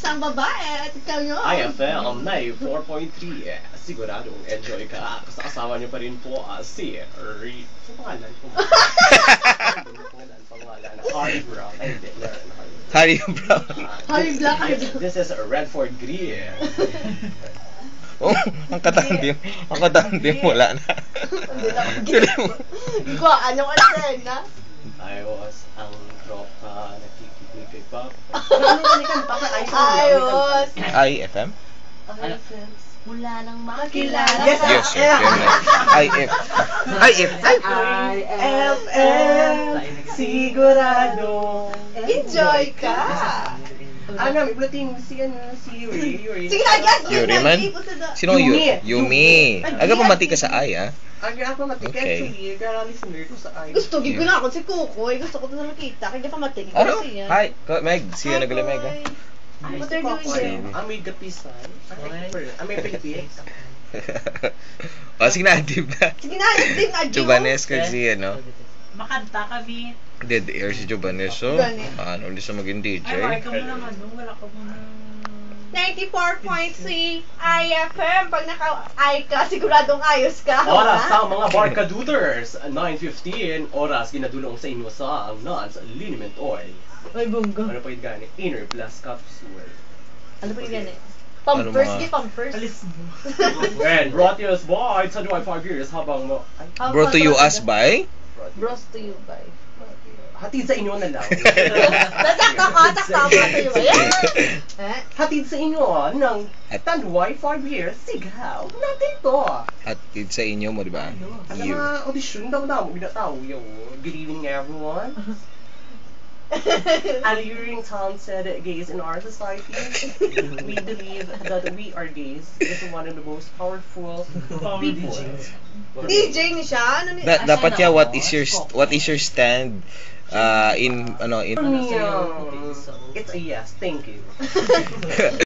isang babae at ikaw yun. IFM 94.3. Siguradong enjoy ka. Kasama niyo pa rin po si Ri... Sa pangalan ko. Pangalan. Harry Brown. Ay, hindi. Harry Brown. Harry Black. This is Redford Green. Oh, ang katandim. Ang katandim, wala na. Ikaw, anong eksena? Ayos ang tropa nakikinig kay Papa. Ayos. IFM? Mula nang makilala. Yes, sir. IF. Sigurado. Enjoy ka. May plating si Yuri. Sige na, guys. Yuri man? Sino Yuri? Yumi. Aga pamati ka sa I, ah? Aga ako mati Okay. actually. Kaya listener ko sa ay. Gusto, gigil na ako si Kukoy. Gusto ko ito na nakita. Kaya pa matigil Ano? siya. Hi, Meg. See you nagala Meg, ah. What are you doing there? May gapisan. May pilipis. Sige na, deep na. Sige na, din na, Joe. Chubanes kasi, ano? Makanta kami. Dead air si Chubanes, so ano, hindi siya maging DJ. Ay, ka muna wala ka muna. 94.3 IFM. Pag naka-I ka, siguradong ayos ka. Oras sa mga barkaduters. 9:15. Oras ginadulong sa inyo sa Nuts Liniment Oil. Ay, bunggo. Ano pa yung gani? Inner Plus Capsule. Ano pa yung ganit? Ano Pampers, mga- di pampers. Alis mo. And brought to us by Tadwai 5 years habang mo... Ay, Brought to you us by? Bros to you by. hatid sa inyo na lang. Nasakta ka, takta ka to you. Hatid sa inyo ng Tadwai 5 years. Sigaw natin to. Hatid sa inyo mo, di ba? At You. mga audition daw na mo ginataw. Yo, good evening everyone. Alluring talented gays in our society. We believe that we are gays is one of the most powerful people. DJ ni siya? Ano ni? Dapat ya, what is your stand in For me, it's a yes, thank you.